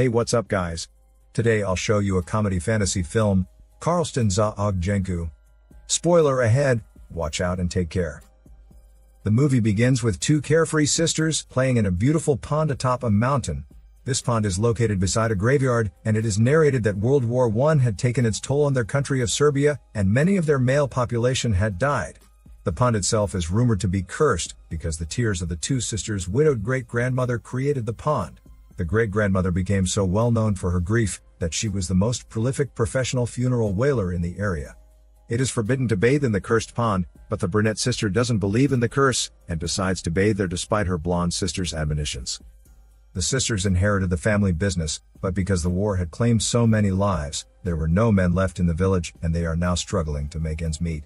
Hey, what's up guys? Today I'll show you a comedy fantasy film, Carlston za ognjenku. Spoiler ahead, watch out and take care. The movie begins with two carefree sisters playing in a beautiful pond atop a mountain. This pond is located beside a graveyard, and it is narrated that World War I had taken its toll on their country of Serbia, and many of their male population had died. The pond itself is rumored to be cursed, because the tears of the two sisters' widowed great-grandmother created the pond. The great-grandmother became so well known for her grief, that she was the most prolific professional funeral wailer in the area. It is forbidden to bathe in the cursed pond, but the brunette sister doesn't believe in the curse, and decides to bathe there despite her blonde sister's admonitions. The sisters inherited the family business, but because the war had claimed so many lives, there were no men left in the village, and they are now struggling to make ends meet.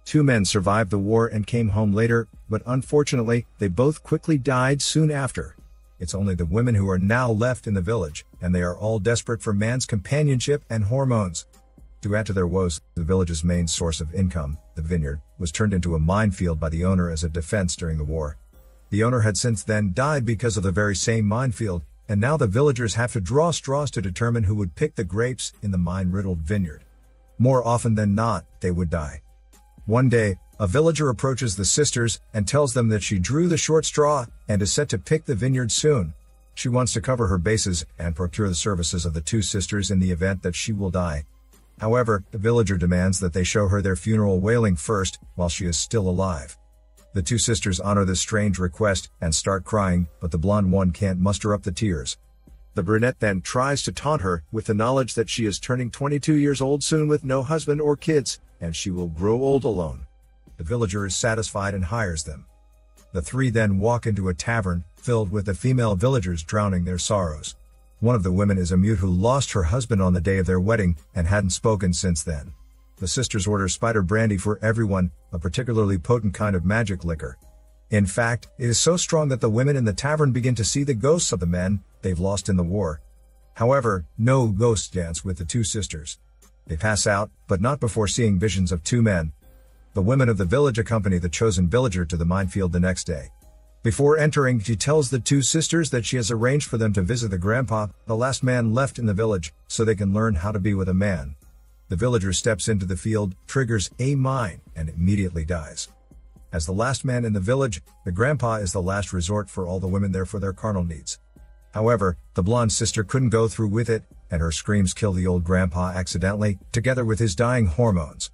Two men survived the war and came home later, but unfortunately, they both quickly died soon after. It's only the women who are now left in the village, and they are all desperate for man's companionship and hormones. To add to their woes, the village's main source of income, the vineyard, was turned into a minefield by the owner as a defense during the war. The owner had since then died because of the very same minefield, and now the villagers have to draw straws to determine who would pick the grapes in the mine-riddled vineyard. More often than not, they would die. One day, a villager approaches the sisters and tells them that she drew the short straw and is set to pick the vineyard soon. She wants to cover her bases and procure the services of the two sisters in the event that she will die. However, the villager demands that they show her their funeral wailing first, while she is still alive. The two sisters honor this strange request and start crying, but the blonde one can't muster up the tears. The brunette then tries to taunt her with the knowledge that she is turning 22 years old soon with no husband or kids, and she will grow old alone. The villager is satisfied and hires them. The three then walk into a tavern, filled with the female villagers drowning their sorrows. One of the women is a mute who lost her husband on the day of their wedding, and hadn't spoken since then. The sisters order spider brandy for everyone, a particularly potent kind of magic liquor. In fact, it is so strong that the women in the tavern begin to see the ghosts of the men they've lost in the war. However, no ghosts dance with the two sisters. They pass out, but not before seeing visions of two men. The women of the village accompany the chosen villager to the minefield the next day. Before entering, she tells the two sisters that she has arranged for them to visit the grandpa, the last man left in the village, so they can learn how to be with a man. The villager steps into the field, triggers a mine, and immediately dies. As the last man in the village, the grandpa is the last resort for all the women there for their carnal needs. However, the blonde sister couldn't go through with it, and her screams kill the old grandpa accidentally, together with his dying hormones.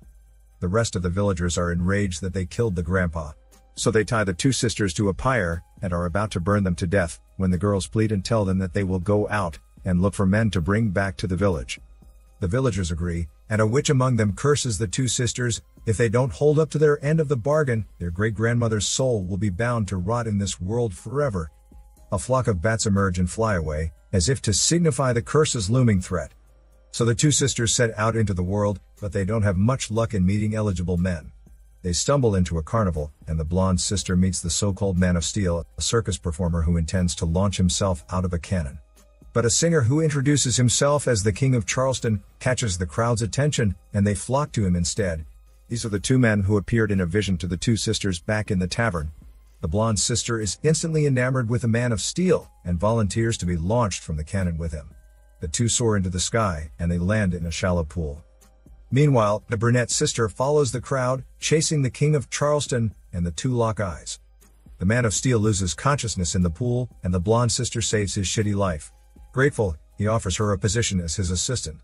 The rest of the villagers are enraged that they killed the grandpa. So they tie the two sisters to a pyre, and are about to burn them to death, when the girls plead and tell them that they will go out, and look for men to bring back to the village. The villagers agree, and a witch among them curses the two sisters. If they don't hold up to their end of the bargain, their great-grandmother's soul will be bound to rot in this world forever. A flock of bats emerge and fly away, as if to signify the curse's looming threat. So the two sisters set out into the world, but they don't have much luck in meeting eligible men. They stumble into a carnival, and the blonde sister meets the so-called Man of Steel, a circus performer who intends to launch himself out of a cannon. But a singer who introduces himself as the King of Charleston catches the crowd's attention, and they flock to him instead. These are the two men who appeared in a vision to the two sisters back in the tavern. The blonde sister is instantly enamored with the Man of Steel, and volunteers to be launched from the cannon with him. The two soar into the sky, and they land in a shallow pool. Meanwhile, the brunette sister follows the crowd, chasing the King of Charleston, and the two lock eyes. The Man of Steel loses consciousness in the pool, and the blonde sister saves his shitty life. Grateful, he offers her a position as his assistant.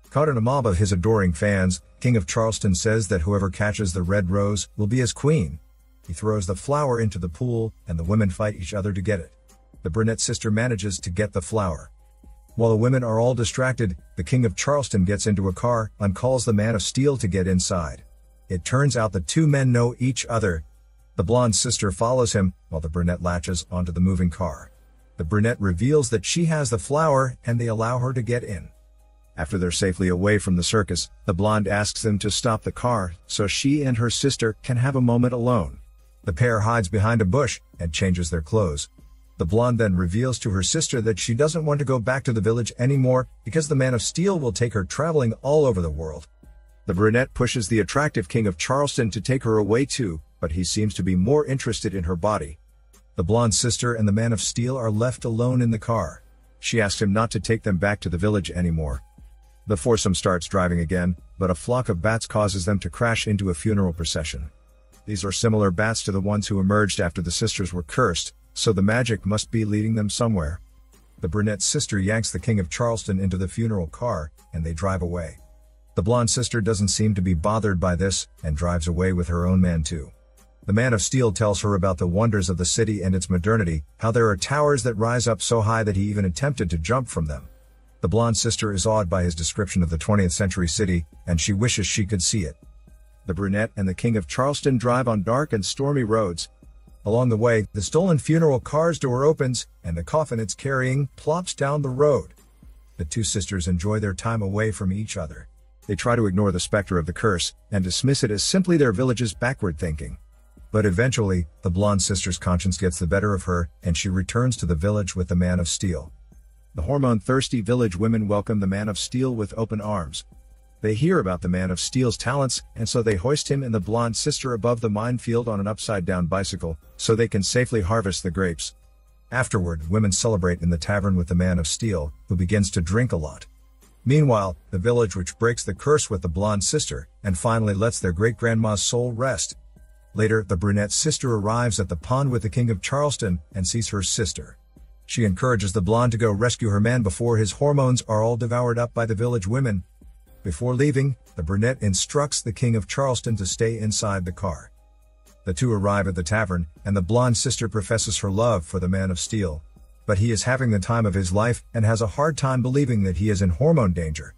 Caught in a mob of his adoring fans, King of Charleston says that whoever catches the red rose will be his queen. He throws the flower into the pool, and the women fight each other to get it. The brunette sister manages to get the flower. While the women are all distracted, the King of Charleston gets into a car and calls the Man of Steel to get inside. It turns out the two men know each other. The blonde sister follows him, while the brunette latches onto the moving car. The brunette reveals that she has the flower, and they allow her to get in. After they're safely away from the circus, the blonde asks them to stop the car, so she and her sister can have a moment alone. The pair hides behind a bush, and changes their clothes. The blonde then reveals to her sister that she doesn't want to go back to the village anymore, because the Man of Steel will take her traveling all over the world. The brunette pushes the attractive King of Charleston to take her away too, but he seems to be more interested in her body. The blonde sister and the Man of Steel are left alone in the car. She asks him not to take them back to the village anymore. The foursome starts driving again, but a flock of bats causes them to crash into a funeral procession. These are similar bats to the ones who emerged after the sisters were cursed, so the magic must be leading them somewhere. The brunette sister yanks the King of Carlston into the funeral car, and they drive away. The blonde sister doesn't seem to be bothered by this, and drives away with her own man too. The Man of Steel tells her about the wonders of the city and its modernity, how there are towers that rise up so high that he even attempted to jump from them. The blonde sister is awed by his description of the 20th century city, and she wishes she could see it. The brunette and the King of Charleston drive on dark and stormy roads. Along the way, the stolen funeral car's door opens, and the coffin it's carrying plops down the road. The two sisters enjoy their time away from each other. They try to ignore the specter of the curse, and dismiss it as simply their village's backward thinking. But eventually, the blonde sister's conscience gets the better of her, and she returns to the village with the Man of Steel. The hormone-thirsty village women welcome the Man of Steel with open arms. They hear about the Man of Steel's talents, and so they hoist him and the blonde sister above the minefield on an upside-down bicycle, so they can safely harvest the grapes. Afterward, women celebrate in the tavern with the Man of Steel, who begins to drink a lot. Meanwhile, the village which breaks the curse with the blonde sister, and finally lets their great-grandma's soul rest. Later, the brunette sister arrives at the pond with the King of Charleston, and sees her sister. She encourages the blonde to go rescue her man before his hormones are all devoured up by the village women. Before leaving, the brunette instructs the King of Charleston to stay inside the car. The two arrive at the tavern, and the blonde sister professes her love for the Man of Steel. But he is having the time of his life, and has a hard time believing that he is in hormone danger.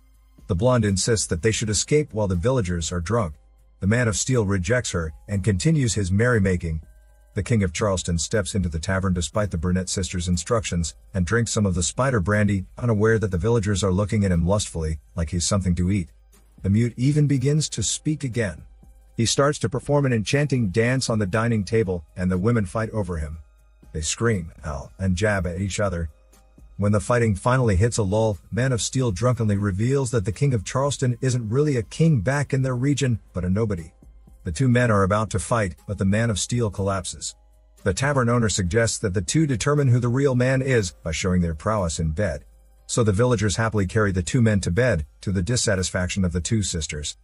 The blonde insists that they should escape while the villagers are drunk. The Man of Steel rejects her, and continues his merrymaking. The King of Charleston steps into the tavern despite the brunette sister's instructions, and drinks some of the spider brandy, unaware that the villagers are looking at him lustfully, like he's something to eat. The mute even begins to speak again. He starts to perform an enchanting dance on the dining table, and the women fight over him. They scream, howl, and jab at each other. When the fighting finally hits a lull, Man of Steel drunkenly reveals that the King of Charleston isn't really a king back in their region, but a nobody. The two men are about to fight, but the Man of Steel collapses. The tavern owner suggests that the two determine who the real man is by showing their prowess in bed. So the villagers happily carry the two men to bed, to the dissatisfaction of the two sisters.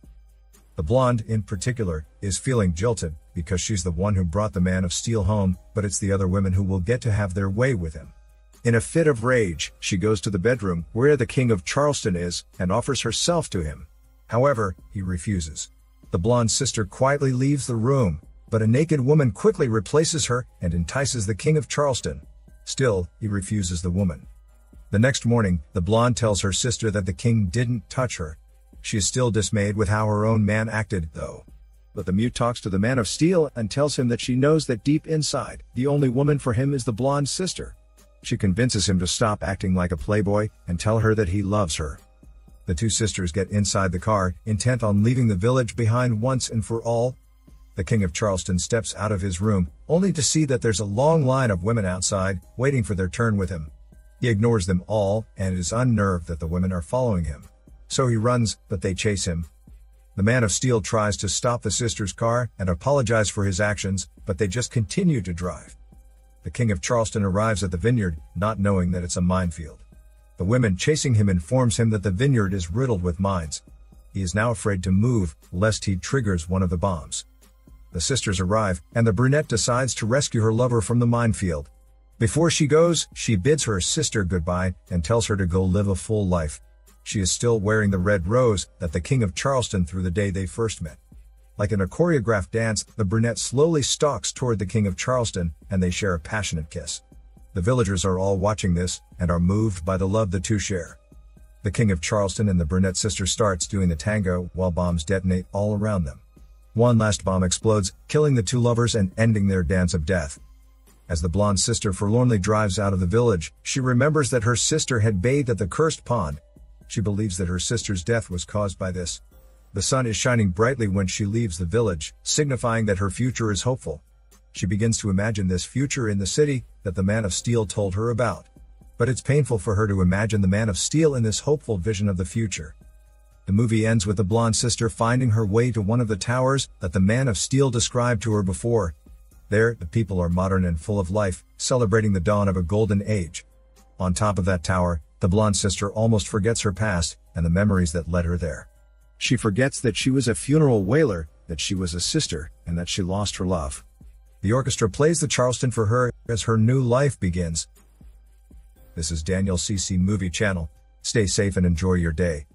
The blonde, in particular, is feeling jilted, because she's the one who brought the Man of Steel home, but it's the other women who will get to have their way with him. In a fit of rage, she goes to the bedroom, where the King of Charleston is, and offers herself to him. However, he refuses. The blonde sister quietly leaves the room, but a naked woman quickly replaces her, and entices the King of Charleston. Still, he refuses the woman. The next morning, the blonde tells her sister that the king didn't touch her. She is still dismayed with how her own man acted, though. But the mute talks to the Man of Steel, and tells him that she knows that deep inside, the only woman for him is the blonde sister. She convinces him to stop acting like a playboy, and tell her that he loves her. The two sisters get inside the car, intent on leaving the village behind once and for all. The King of Charleston steps out of his room, only to see that there's a long line of women outside, waiting for their turn with him. He ignores them all, and is unnerved that the women are following him. So he runs, but they chase him. The Man of Steel tries to stop the sisters' car, and apologize for his actions, but they just continue to drive. The King of Charleston arrives at the vineyard, not knowing that it's a minefield. The women chasing him informs him that the vineyard is riddled with mines. He is now afraid to move, lest he triggers one of the bombs. The sisters arrive, and the brunette decides to rescue her lover from the minefield. Before she goes, she bids her sister goodbye, and tells her to go live a full life. She is still wearing the red rose that the King of Charleston threw the day they first met. Like in a choreographed dance, the brunette slowly stalks toward the King of Charleston, and they share a passionate kiss. The villagers are all watching this, and are moved by the love the two share. The King of Charleston and the brunette sister starts doing the tango, while bombs detonate all around them. One last bomb explodes, killing the two lovers and ending their dance of death. As the blonde sister forlornly drives out of the village, she remembers that her sister had bathed at the cursed pond. She believes that her sister's death was caused by this. The sun is shining brightly when she leaves the village, signifying that her future is hopeful. She begins to imagine this future in the city that the Man of Steel told her about. But it's painful for her to imagine the Man of Steel in this hopeful vision of the future. The movie ends with the blonde sister finding her way to one of the towers that the Man of Steel described to her before. There, the people are modern and full of life, celebrating the dawn of a golden age. On top of that tower, the blonde sister almost forgets her past and the memories that led her there. She forgets that she was a funeral waiter, that she was a sister, and that she lost her love. The orchestra plays the Charleston for her as her new life begins. This is Daniel CC Movie Channel. Stay safe and enjoy your day.